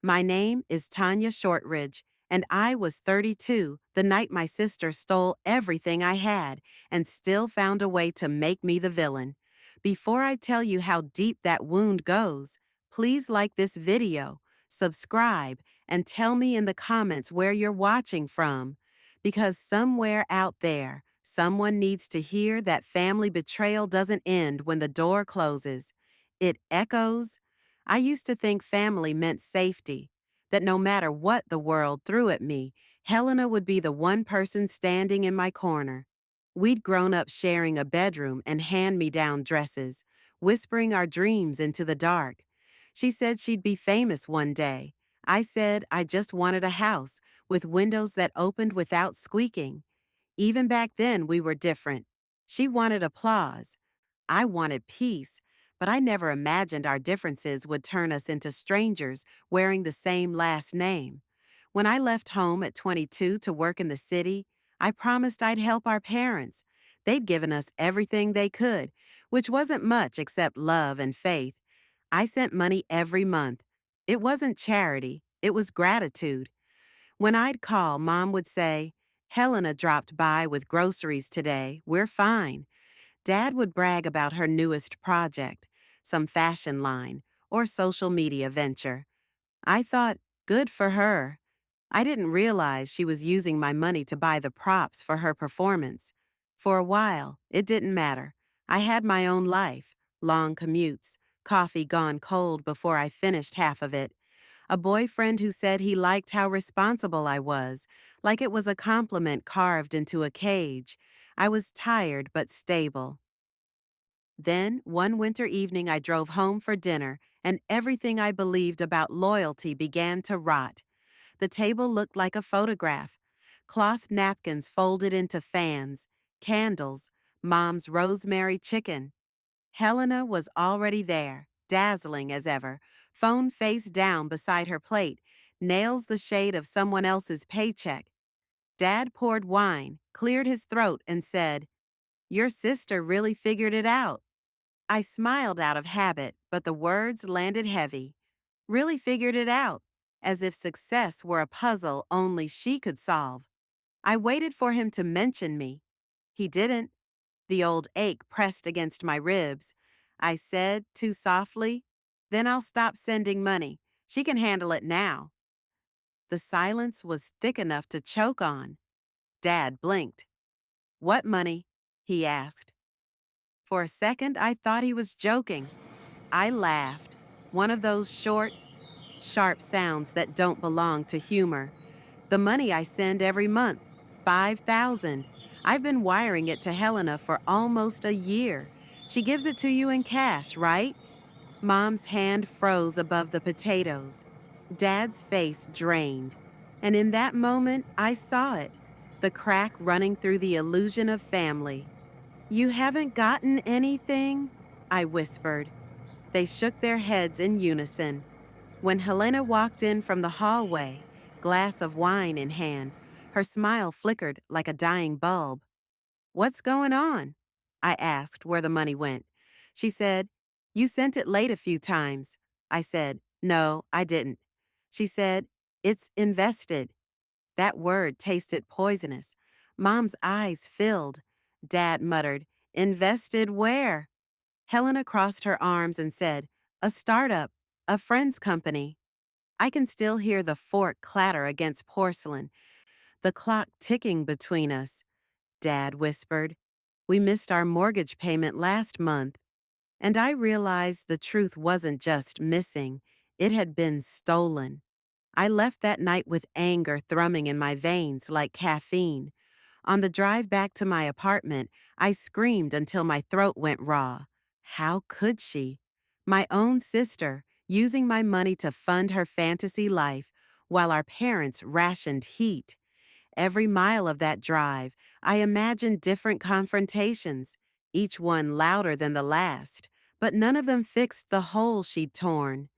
My name is Tanya Shortridge, and I was 32 the night my sister stole everything I had and still found a way to make me the villain. Before I tell you how deep that wound goes, please like this video, subscribe, and tell me in the comments where you're watching from. Because somewhere out there, someone needs to hear that family betrayal doesn't end when the door closes. It echoes. I used to think family meant safety, that no matter what the world threw at me, Helena would be the one person standing in my corner. We'd grown up sharing a bedroom and hand-me-down dresses, whispering our dreams into the dark. She said she'd be famous one day. I said I just wanted a house with windows that opened without squeaking. Even back then, we were different. She wanted applause. I wanted peace, but I never imagined our differences would turn us into strangers wearing the same last name. When I left home at 22 to work in the city, I promised I'd help our parents. They'd given us everything they could, which wasn't much except love and faith. I sent money every month. It wasn't charity, it was gratitude. When I'd call, Mom would say, "Helena dropped by with groceries today. We're fine." Dad would brag about her newest project, some fashion line, or social media venture. I thought, good for her. I didn't realize she was using my money to buy the props for her performance. For a while, it didn't matter. I had my own life, long commutes, coffee gone cold before I finished half of it, a boyfriend who said he liked how responsible I was, like it was a compliment carved into a cage. I was tired but stable. Then, one winter evening, I drove home for dinner, and everything I believed about loyalty began to rot. The table looked like a photograph. Cloth napkins folded into fans, candles, Mom's rosemary chicken. Helena was already there, dazzling as ever, phone face down beside her plate, nails the shade of someone else's paycheck. Dad poured wine, cleared his throat, and said, "Your sister really figured it out." I smiled out of habit, but the words landed heavy. Really figured it out, as if success were a puzzle only she could solve. I waited for him to mention me. He didn't. The old ache pressed against my ribs. I said, too softly, "Then I'll stop sending money. She can handle it now." The silence was thick enough to choke on. Dad blinked. "What money?" he asked. For a second, I thought he was joking. I laughed, one of those short, sharp sounds that don't belong to humor. "The money I send every month, 5,000. I've been wiring it to Helena for almost a year. She gives it to you in cash, right?" Mom's hand froze above the potatoes. Dad's face drained. And in that moment, I saw it, the crack running through the illusion of family. "You haven't gotten anything?" I whispered. They shook their heads in unison. When Helena walked in from the hallway, glass of wine in hand, her smile flickered like a dying bulb. "What's going on?" I asked where the money went. She said, "You sent it late a few times." I said, "No, I didn't." She said, "It's invested." That word tasted poisonous. Mom's eyes filled. Dad muttered, "Invested where?" Helena crossed her arms and said, "A startup, a friend's company." I can still hear the fork clatter against porcelain, the clock ticking between us. Dad whispered, "We missed our mortgage payment last month." And I realized the truth wasn't just missing, it had been stolen. I left that night with anger thrumming in my veins like caffeine. On the drive back to my apartment, I screamed until my throat went raw. How could she? My own sister, using my money to fund her fantasy life, while our parents rationed heat. Every mile of that drive, I imagined different confrontations, each one louder than the last, but none of them fixed the hole she'd torn.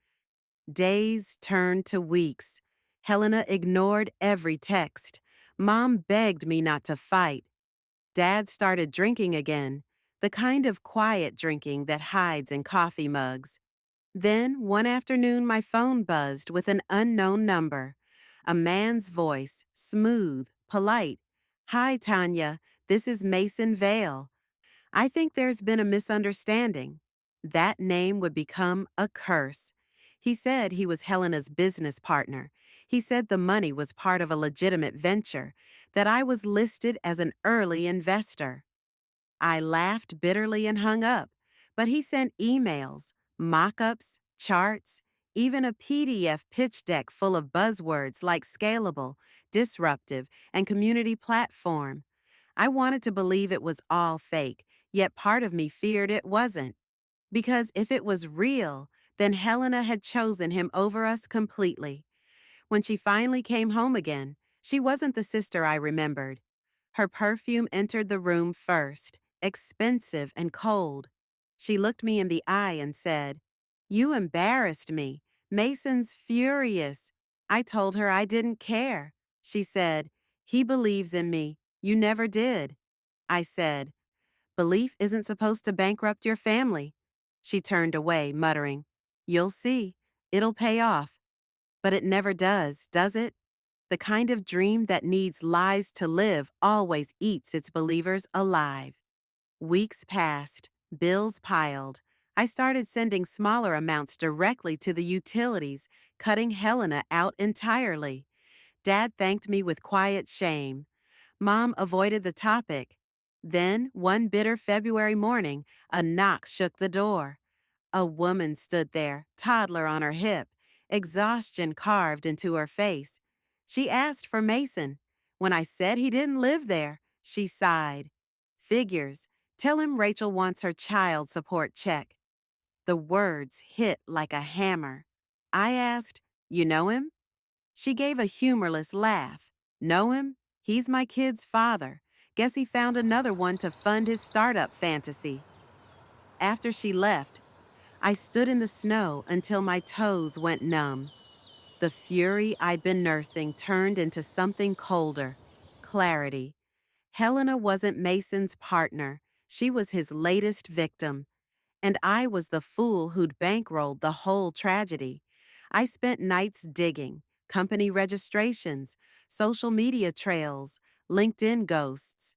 Days turned to weeks. Helena ignored every text. Mom begged me not to fight. Dad started drinking again, the kind of quiet drinking that hides in coffee mugs. Then, one afternoon, my phone buzzed with an unknown number. A man's voice, smooth, polite. "Hi, Tanya. This is Mason Vale. I think there's been a misunderstanding." That name would become a curse. He said he was Helena's business partner. He said the money was part of a legitimate venture, that I was listed as an early investor. I laughed bitterly and hung up, but he sent emails, mock-ups, charts, even a PDF pitch deck full of buzzwords like scalable, disruptive, and community platform. I wanted to believe it was all fake, yet part of me feared it wasn't. Because if it was real, then Helena had chosen him over us completely. When she finally came home again, she wasn't the sister I remembered. Her perfume entered the room first, expensive and cold. She looked me in the eye and said, "You embarrassed me. Mason's furious." I told her I didn't care. She said, "He believes in me. You never did." I said, "Belief isn't supposed to bankrupt your family." She turned away, muttering, "You'll see. It'll pay off." But it never does it? The kind of dream that needs lies to live always eats its believers alive. Weeks passed, bills piled. I started sending smaller amounts directly to the utilities, cutting Helena out entirely. Dad thanked me with quiet shame. Mom avoided the topic. Then, one bitter February morning, a knock shook the door. A woman stood there, toddler on her hip, exhaustion carved into her face. She asked for Mason. When I said he didn't live there, she sighed. "Figures. Tell him Rachel wants her child support check." The words hit like a hammer. I asked, "You know him?" She gave a humorless laugh. "Know him? He's my kid's father. Guess he found another one to fund his startup fantasy." After she left, I stood in the snow until my toes went numb. The fury I'd been nursing turned into something colder, clarity. Helena wasn't Mason's partner. She was his latest victim. And I was the fool who'd bankrolled the whole tragedy. I spent nights digging, company registrations, social media trails, LinkedIn ghosts.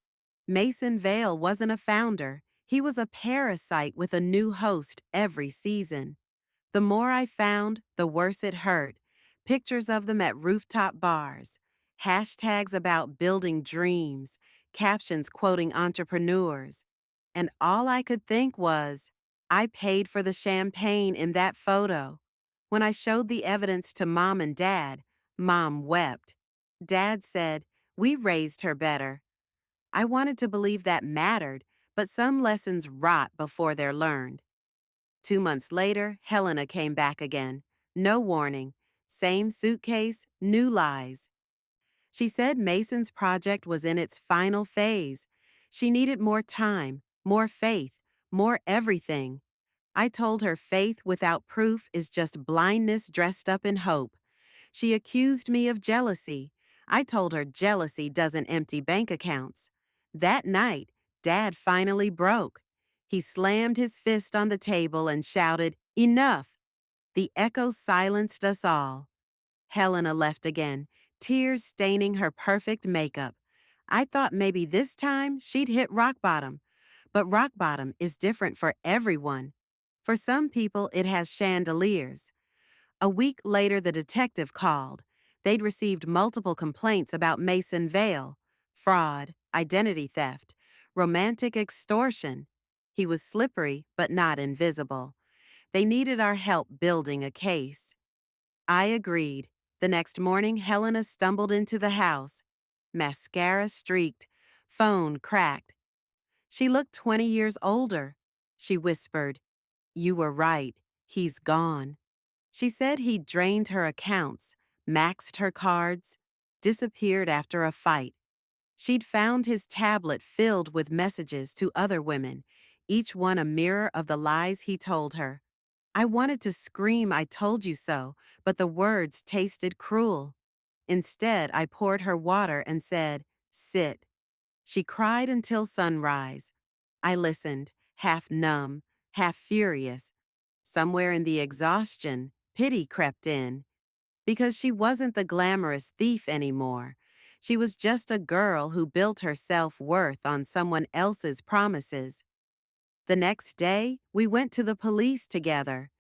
Mason Vale wasn't a founder. He was a parasite with a new host every season. The more I found, the worse it hurt. Pictures of them at rooftop bars, hashtags about building dreams, captions quoting entrepreneurs. And all I could think was, I paid for the champagne in that photo. When I showed the evidence to Mom and Dad, Mom wept. Dad said, "We raised her better." I wanted to believe that mattered, but some lessons rot before they're learned. 2 months later, Helena came back again. No warning. Same suitcase, new lies. She said Mason's project was in its final phase. She needed more time, more faith, more everything. I told her faith without proof is just blindness dressed up in hope. She accused me of jealousy. I told her jealousy doesn't empty bank accounts. That night, Dad finally broke. He slammed his fist on the table and shouted, "Enough!" The echo silenced us all. Helena left again, tears staining her perfect makeup. I thought maybe this time she'd hit rock bottom. But rock bottom is different for everyone. For some people, it has chandeliers. A week later, the detective called. They'd received multiple complaints about Mason Vale: fraud, identity theft, romantic extortion. He was slippery, but not invisible. They needed our help building a case. I agreed. The next morning, Helena stumbled into the house. Mascara streaked, phone cracked. She looked 20 years older. She whispered, "You were right. He's gone." She said he'd drained her accounts, maxed her cards, disappeared after a fight. She'd found his tablet filled with messages to other women, each one a mirror of the lies he told her. I wanted to scream, "I told you so," but the words tasted cruel. Instead, I poured her water and said, "Sit." She cried until sunrise. I listened, half numb, half furious. somewhere in the exhaustion, pity crept in. Because she wasn't the glamorous thief anymore. She was just a girl who built her self-worth on someone else's promises. The next day, we went to the police together.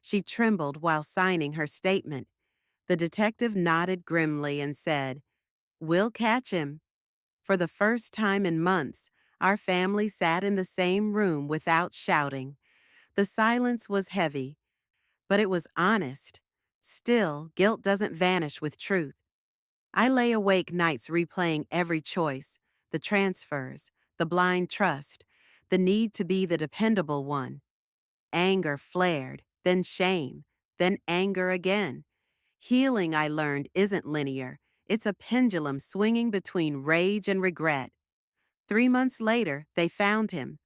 She trembled while signing her statement. The detective nodded grimly and said, "We'll catch him." For the first time in months, our family sat in the same room without shouting. The silence was heavy, but it was honest. Still, guilt doesn't vanish with truth. I lay awake nights replaying every choice, the transfers, the blind trust, the need to be the dependable one. Anger flared, then shame, then anger again. Healing, I learned, isn't linear. It's a pendulum swinging between rage and regret. 3 months later, they found him.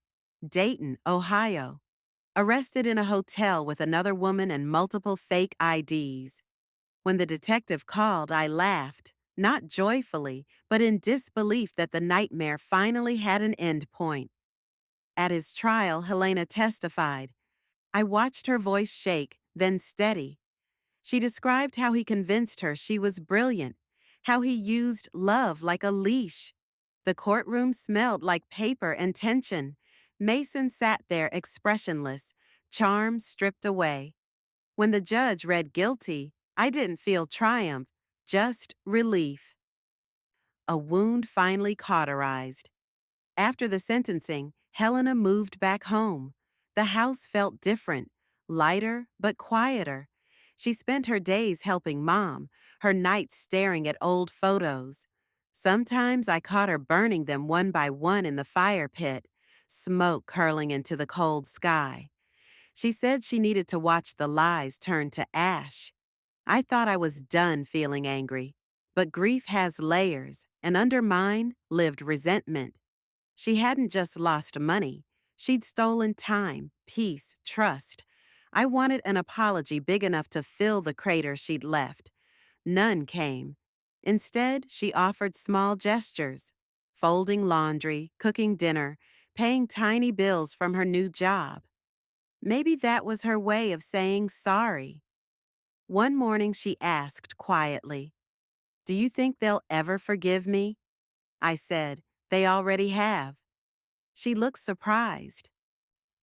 Dayton, Ohio. Arrested in a hotel with another woman and multiple fake IDs. When the detective called, I laughed, not joyfully, but in disbelief that the nightmare finally had an end point. At his trial, Helena testified. I watched her voice shake, then steady. She described how he convinced her she was brilliant, how he used love like a leash. The courtroom smelled like paper and tension. Mason sat there expressionless, charm stripped away. When the judge read guilty, I didn't feel triumph, just relief. A wound finally cauterized. After the sentencing, Helena moved back home. The house felt different, lighter but quieter. She spent her days helping Mom, her nights staring at old photos. Sometimes I caught her burning them one by one in the fire pit, smoke curling into the cold sky. She said she needed to watch the lies turn to ash. I thought I was done feeling angry. But grief has layers, and under mine lived resentment. She hadn't just lost money. She'd stolen time, peace, trust. I wanted an apology big enough to fill the crater she'd left. None came. Instead, she offered small gestures. Folding laundry, cooking dinner, paying tiny bills from her new job. Maybe that was her way of saying sorry. One morning she asked quietly, "Do you think they'll ever forgive me?" I said, "They already have." She looked surprised.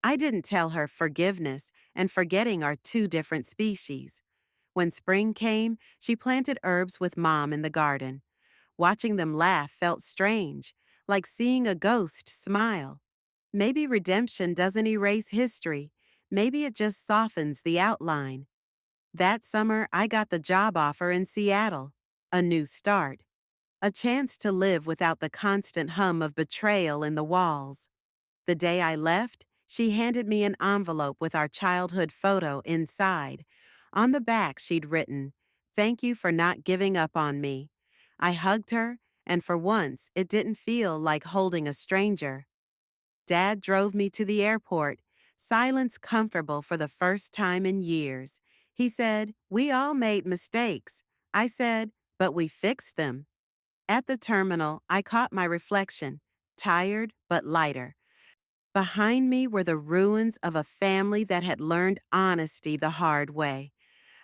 I didn't tell her forgiveness and forgetting are two different species. When spring came, she planted herbs with Mom in the garden. Watching them laugh felt strange, like seeing a ghost smile. Maybe redemption doesn't erase history. Maybe it just softens the outline. That summer, I got the job offer in Seattle. A new start. A chance to live without the constant hum of betrayal in the walls. The day I left, she handed me an envelope with our childhood photo inside. On the back, she'd written, "Thank you for not giving up on me." I hugged her, and for once, it didn't feel like holding a stranger. Dad drove me to the airport, silence comfortable for the first time in years. He said, "We all made mistakes." I said, "But we fixed them." At the terminal, I caught my reflection, tired but lighter. Behind me were the ruins of a family that had learned honesty the hard way.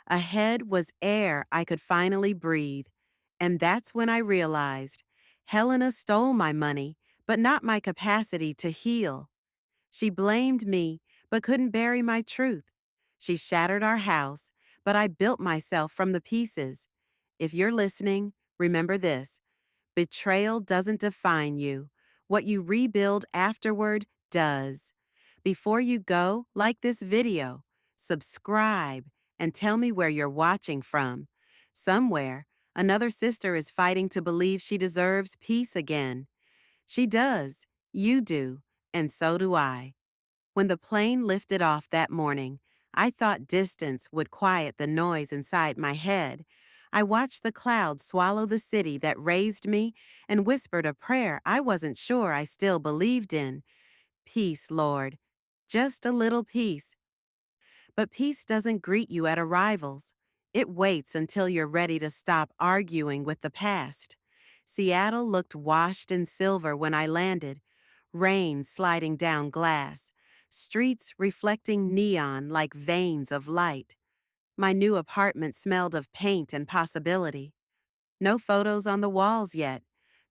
Ahead was air I could finally breathe. And that's when I realized Helena stole my money, but not my capacity to heal. She blamed me, but couldn't bury my truth. She shattered our house, but I built myself from the pieces. If you're listening, remember this. Betrayal doesn't define you. What you rebuild afterward does. Before you go, like this video, subscribe, and tell me where you're watching from. Somewhere, another sister is fighting to believe she deserves peace again. She does, you do, and so do I. When the plane lifted off that morning, I thought distance would quiet the noise inside my head. I watched the clouds swallow the city that raised me and whispered a prayer I wasn't sure I still believed in. Peace, Lord. Just a little peace. But peace doesn't greet you at arrivals. It waits until you're ready to stop arguing with the past. Seattle looked washed in silver when I landed, rain sliding down glass, streets reflecting neon like veins of light. My new apartment smelled of paint and possibility. No photos on the walls yet,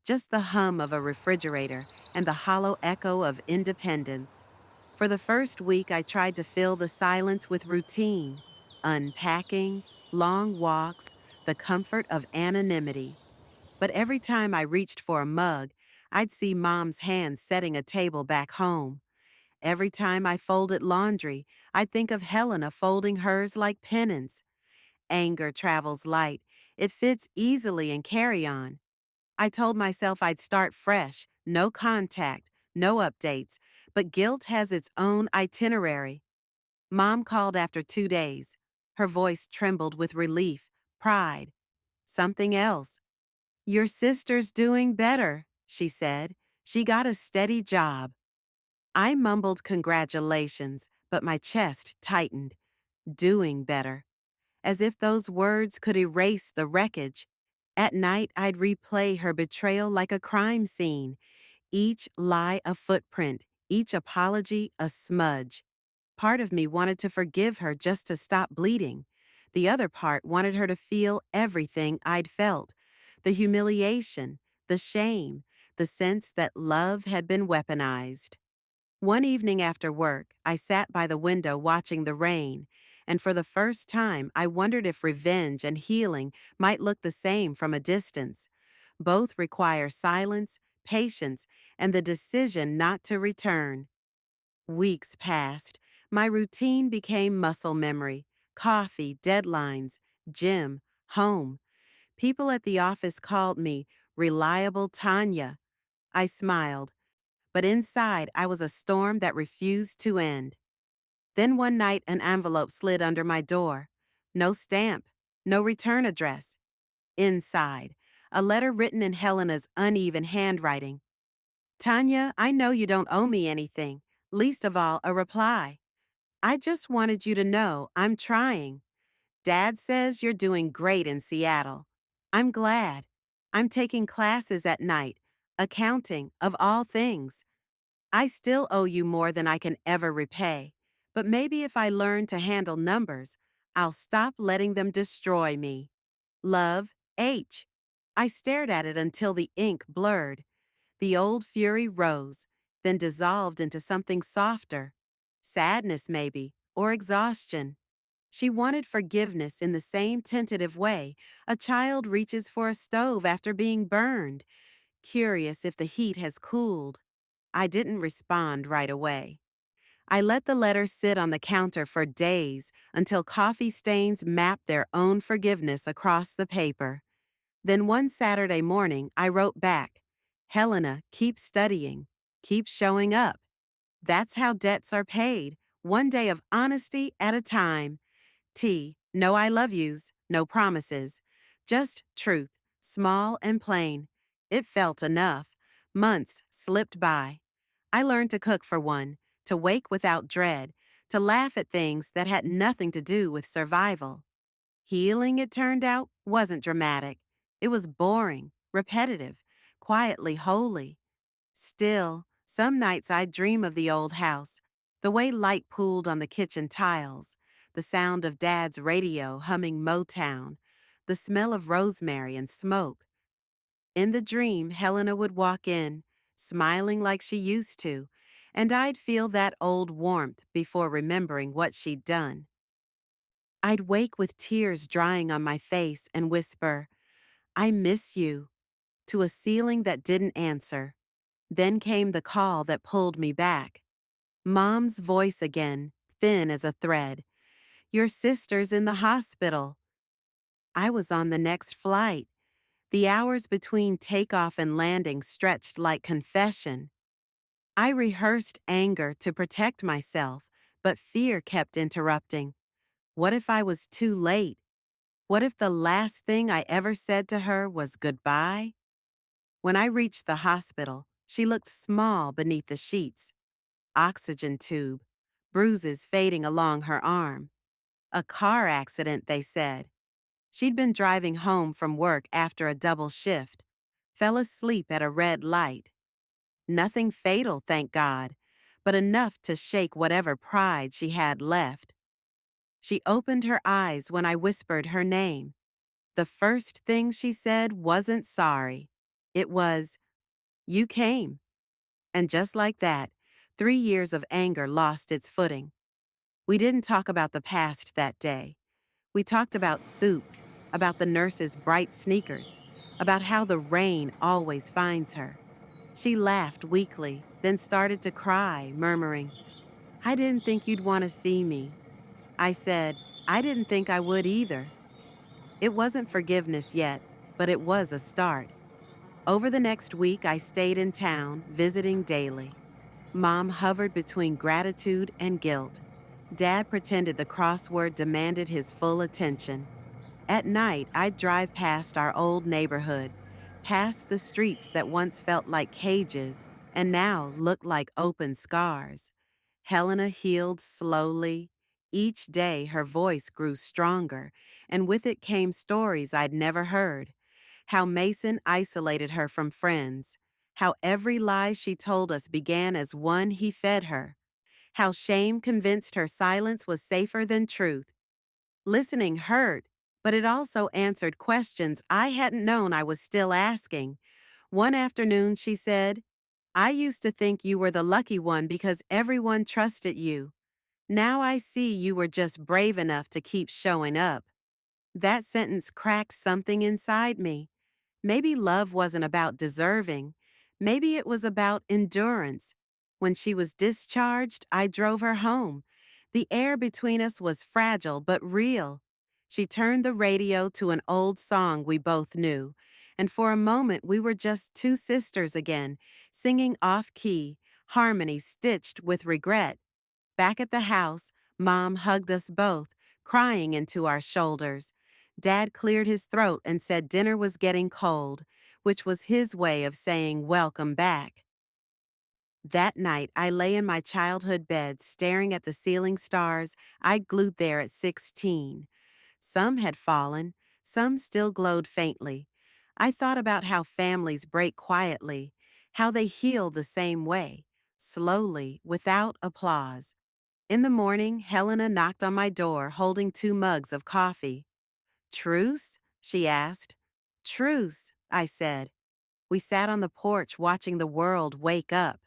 just the hum of a refrigerator and the hollow echo of independence. For the first week, I tried to fill the silence with routine, unpacking, long walks, the comfort of anonymity. But every time I reached for a mug, I'd see Mom's hands setting a table back home. Every time I folded laundry, I'd think of Helena folding hers like penance. Anger travels light. It fits easily in carry-on. I told myself I'd start fresh, no contact, no updates, but guilt has its own itinerary. Mom called after 2 days. Her voice trembled with relief, pride, something else. "Your sister's doing better," she said. "She got a steady job." I mumbled congratulations, but my chest tightened. Doing better. As if those words could erase the wreckage. At night, I'd replay her betrayal like a crime scene, each lie a footprint, each apology a smudge. Part of me wanted to forgive her just to stop bleeding. The other part wanted her to feel everything I'd felt, the humiliation, the shame, the sense that love had been weaponized. One evening after work, I sat by the window watching the rain, and for the first time, I wondered if revenge and healing might look the same from a distance. Both require silence, patience, and the decision not to return. Weeks passed. My routine became muscle memory. Coffee, deadlines, gym, home. People at the office called me Reliable Tanya. I smiled, but inside I was a storm that refused to end. Then one night an envelope slid under my door. No stamp, no return address. Inside, a letter written in Helena's uneven handwriting. "Tanya, I know you don't owe me anything, least of all a reply. I just wanted you to know I'm trying. Dad says you're doing great in Seattle. I'm glad. I'm taking classes at night, accounting, of all things. I still owe you more than I can ever repay, but maybe if I learn to handle numbers, I'll stop letting them destroy me. Love, H." I stared at it until the ink blurred. The old fury rose, then dissolved into something softer. Sadness, maybe, or exhaustion. She wanted forgiveness in the same tentative way a child reaches for a stove after being burned, curious if the heat has cooled. I didn't respond right away. I let the letter sit on the counter for days until coffee stains mapped their own forgiveness across the paper. Then one Saturday morning, I wrote back, "Helena, keep studying, keep showing up. That's how debts are paid, one day of honesty at a time. No I love yous, no promises. Just truth, small and plain." It felt enough. Months slipped by. I learned to cook for one, to wake without dread, to laugh at things that had nothing to do with survival. Healing, it turned out, wasn't dramatic. It was boring, repetitive, quietly holy. Still, some nights I'd dream of the old house, the way light pooled on the kitchen tiles, the sound of Dad's radio humming Motown, the smell of rosemary and smoke. In the dream, Helena would walk in, smiling like she used to, and I'd feel that old warmth before remembering what she'd done. I'd wake with tears drying on my face and whisper, "I miss you," to a ceiling that didn't answer. Then came the call that pulled me back. Mom's voice again, thin as a thread. "Your sister's in the hospital." I was on the next flight. The hours between takeoff and landing stretched like confession. I rehearsed anger to protect myself, but fear kept interrupting. What if I was too late? What if the last thing I ever said to her was goodbye? When I reached the hospital, she looked small beneath the sheets. Oxygen tube, bruises fading along her arm. A car accident, they said. She'd been driving home from work after a double shift, fell asleep at a red light. Nothing fatal, thank God, but enough to shake whatever pride she had left. She opened her eyes when I whispered her name. The first thing she said wasn't sorry. It was, "You came." And just like that, 3 years of anger lost its footing. We didn't talk about the past that day. We talked about soup, about the nurse's bright sneakers, about how the rain always finds her. She laughed weakly, then started to cry, murmuring, "I didn't think you'd want to see me." I said, "I didn't think I would either." It wasn't forgiveness yet, but it was a start. Over the next week, I stayed in town, visiting daily. Mom hovered between gratitude and guilt. Dad pretended the crossword demanded his full attention. At night, I'd drive past our old neighborhood, past the streets that once felt like cages and now looked like open scars. Helena healed slowly. Each day, her voice grew stronger, and with it came stories I'd never heard. How Mason isolated her from friends. How every lie she told us began as one he fed her. How shame convinced her silence was safer than truth. Listening hurt, but it also answered questions I hadn't known I was still asking. One afternoon, she said, "I used to think you were the lucky one because everyone trusted you. Now I see you were just brave enough to keep showing up." That sentence cracked something inside me. Maybe love wasn't about deserving. Maybe it was about endurance. When she was discharged, I drove her home. The air between us was fragile but real. She turned the radio to an old song we both knew, and for a moment we were just two sisters again, singing off-key, harmony stitched with regret. Back at the house, Mom hugged us both, crying into our shoulders. Dad cleared his throat and said dinner was getting cold, which was his way of saying welcome back. That night, I lay in my childhood bed staring at the ceiling stars I'd glued there at 16. Some had fallen, some still glowed faintly. I thought about how families break quietly, how they heal the same way, slowly, without applause. In the morning, Helena knocked on my door holding 2 mugs of coffee. "Truce?" she asked. "Truce," I said. We sat on the porch watching the world wake up.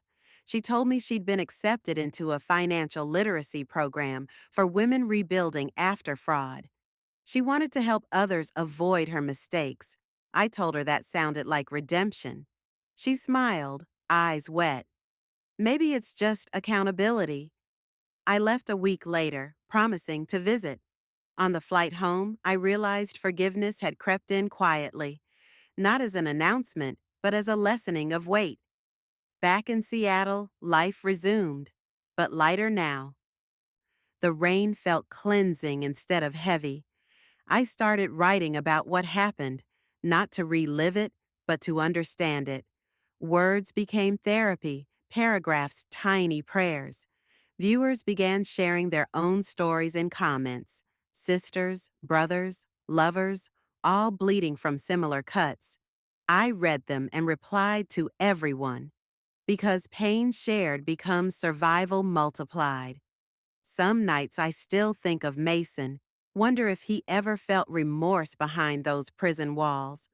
She told me she'd been accepted into a financial literacy program for women rebuilding after fraud. She wanted to help others avoid her mistakes. I told her that sounded like redemption. She smiled, eyes wet. "Maybe it's just accountability." I left a week later, promising to visit. On the flight home, I realized forgiveness had crept in quietly, not as an announcement, but as a lessening of weight. Back in Seattle, life resumed, but lighter now. The rain felt cleansing instead of heavy. I started writing about what happened, not to relive it, but to understand it. Words became therapy, paragraphs tiny prayers. Viewers began sharing their own stories in comments. Sisters, brothers, lovers, all bleeding from similar cuts. I read them and replied to everyone. Because pain shared becomes survival multiplied. Some nights I still think of Mason, wonder if he ever felt remorse behind those prison walls.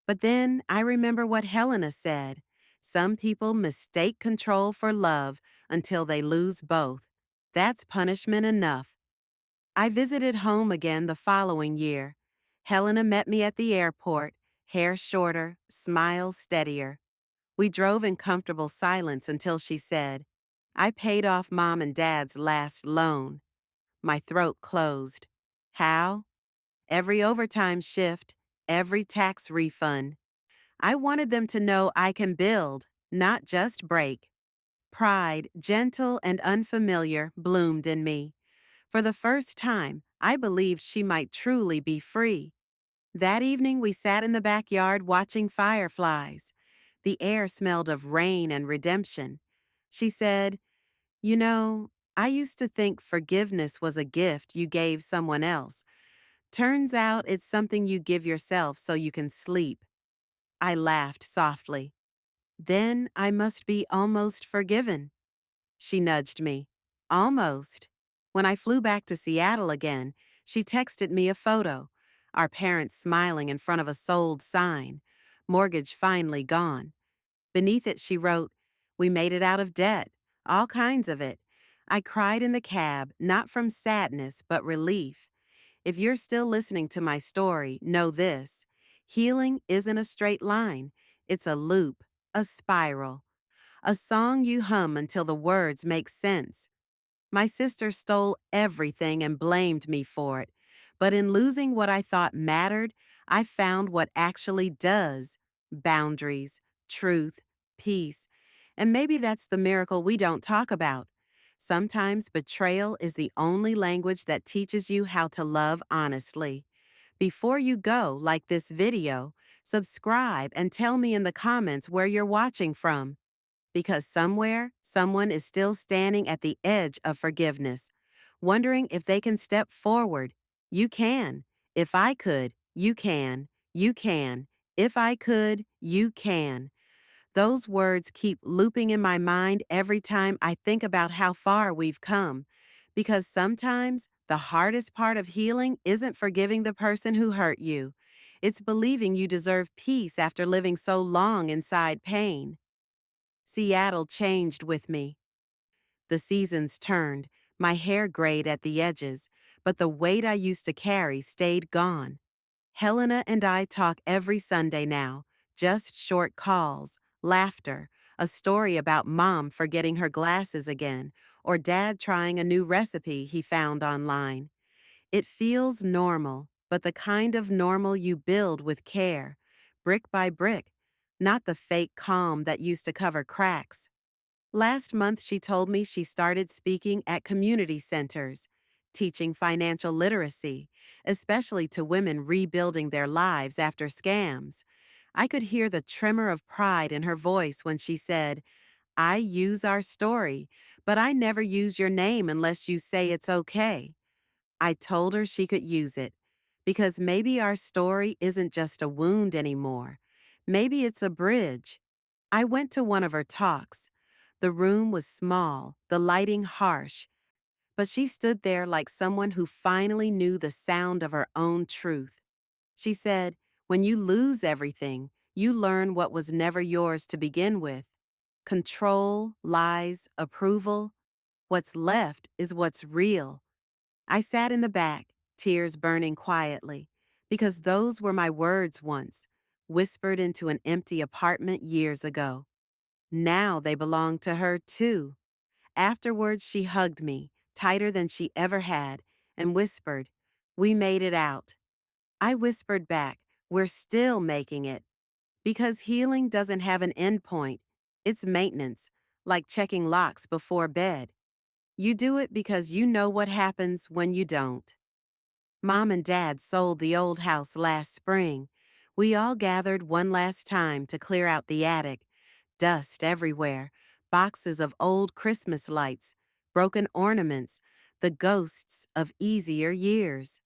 But then I remember what Helena said. Some people mistake control for love until they lose both. That's punishment enough. I visited home again the following year. Helena met me at the airport, hair shorter, smile steadier. We drove in comfortable silence until she said, "I paid off Mom and Dad's last loan." My throat closed. "How?" "Every overtime shift, every tax refund." I wanted them to know I can build, not just break. Pride, gentle and unfamiliar, bloomed in me. For the first time, I believed she might truly be free. That evening, we sat in the backyard watching fireflies. The air smelled of rain and redemption. She said, "You know, I used to think forgiveness was a gift you gave someone else. Turns out it's something you give yourself so you can sleep." I laughed softly. Then I must be almost forgiven. She nudged me. Almost. When I flew back to Seattle again, she texted me a photo. Our parents smiling in front of a sold sign. Mortgage finally gone. Beneath it, she wrote, "We made it out of debt. All kinds of it." I cried in the cab, not from sadness, but relief. If you're still listening to my story, know this. Healing isn't a straight line. It's a loop, a spiral, a song you hum until the words make sense. My sister stole everything and blamed me for it. But in losing what I thought mattered, I found what actually does: boundaries, truth, peace. And maybe that's the miracle we don't talk about. Sometimes betrayal is the only language that teaches you how to love honestly. Before you go, like this video, subscribe and tell me in the comments where you're watching from. Because somewhere, someone is still standing at the edge of forgiveness, wondering if they can step forward. You can. If I could, you can. You can. If I could, you can. Those words keep looping in my mind every time I think about how far we've come. Because sometimes the hardest part of healing isn't forgiving the person who hurt you. It's believing you deserve peace after living so long inside pain. Seattle changed with me. The seasons turned, my hair grayed at the edges, but the weight I used to carry stayed gone. Helena and I talk every Sunday now, just short calls, laughter, a story about mom forgetting her glasses again, or dad trying a new recipe he found online. It feels normal, but the kind of normal you build with care, brick by brick, not the fake calm that used to cover cracks. Last month, she told me she started speaking at community centers, teaching financial literacy, especially to women rebuilding their lives after scams. I could hear the tremor of pride in her voice when she said, "I use our story, but I never use your name unless you say it's okay." I told her she could use it, because maybe our story isn't just a wound anymore. Maybe it's a bridge. I went to one of her talks. The room was small, the lighting harsh, but she stood there like someone who finally knew the sound of her own truth. She said, "When you lose everything, you learn what was never yours to begin with. Control, lies, approval. What's left is what's real." I sat in the back, tears burning quietly, because those were my words once, whispered into an empty apartment years ago. Now they belong to her too. Afterwards, she hugged me, tighter than she ever had, and whispered, "We made it out." I whispered back, "We're still making it." Because healing doesn't have an end point. It's maintenance, like checking locks before bed. You do it because you know what happens when you don't. Mom and Dad sold the old house last spring. We all gathered one last time to clear out the attic. Dust everywhere, boxes of old Christmas lights, broken ornaments, the ghosts of easier years.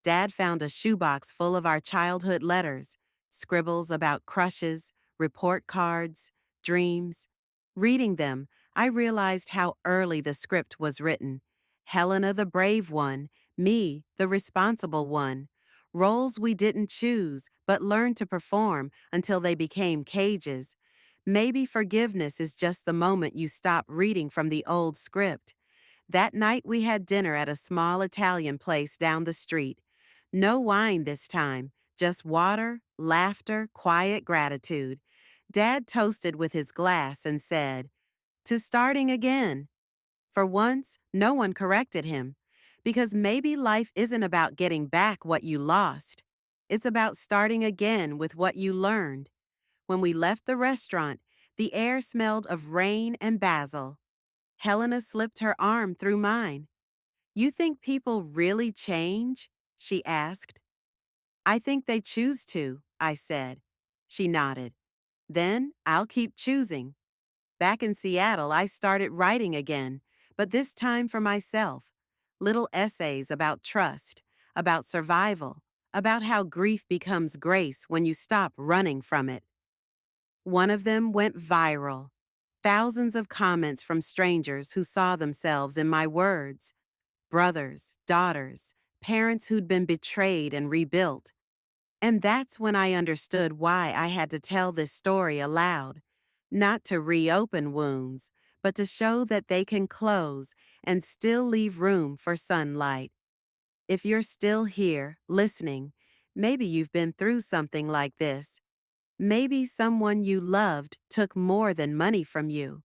Dad found a shoebox full of our childhood letters, scribbles about crushes, report cards, dreams. Reading them, I realized how early the script was written. Helena the brave one, me the responsible one. Roles we didn't choose, but learned to perform until they became cages. Maybe forgiveness is just the moment you stop reading from the old script. That night we had dinner at a small Italian place down the street. No wine this time, just water, laughter, quiet gratitude. Dad toasted with his glass and said, "To starting again." For once, no one corrected him. Because maybe life isn't about getting back what you lost. It's about starting again with what you learned. When we left the restaurant, the air smelled of rain and basil. Helena slipped her arm through mine. "You think people really change?" she asked. "I think they choose to," I said. She nodded. "Then I'll keep choosing." Back in Seattle, I started writing again, but this time for myself. Little essays about trust, about survival, about how grief becomes grace when you stop running from it. One of them went viral. thousands of comments from strangers who saw themselves in my words. Brothers, daughters, parents who'd been betrayed and rebuilt. And that's when I understood why I had to tell this story aloud. Not to reopen wounds, but to show that they can close and still leave room for sunlight. If you're still here, listening, maybe you've been through something like this. Maybe someone you loved took more than money from you.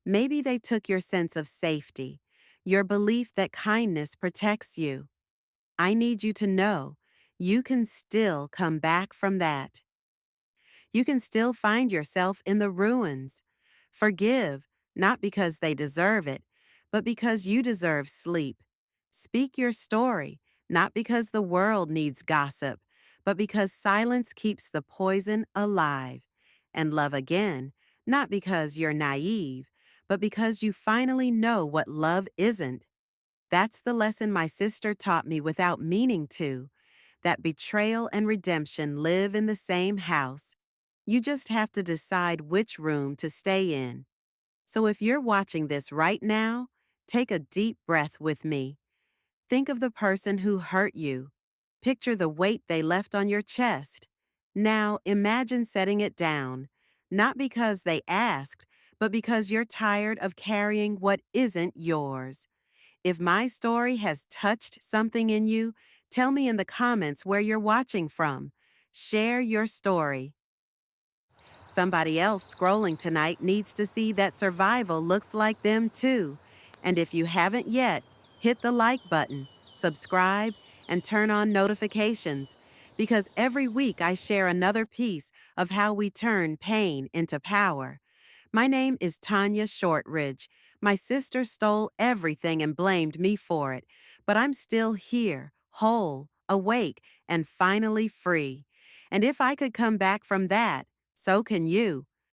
Maybe they took your sense of safety, your belief that kindness protects you. I need you to know you can still come back from that. You can still find yourself in the ruins. Forgive, not because they deserve it, but because you deserve sleep. Speak your story, not because the world needs gossip, but because silence keeps the poison alive. And love again, not because you're naive, but because you finally know what love isn't. That's the lesson my sister taught me without meaning to, that betrayal and redemption live in the same house. You just have to decide which room to stay in. So if you're watching this right now, take a deep breath with me. Think of the person who hurt you. Picture the weight they left on your chest. Now imagine setting it down, not because they asked, but because you're tired of carrying what isn't yours. If my story has touched something in you, tell me in the comments where you're watching from. Share your story. Somebody else scrolling tonight needs to see that survival looks like them too. And if you haven't yet, hit the like button, subscribe, and turn on notifications. Because every week I share another piece of how we turn pain into power. My name is Tanya Shortridge. My sister stole everything and blamed me for it, but I'm still here, whole, awake, and finally free. And if I could come back from that, so can you.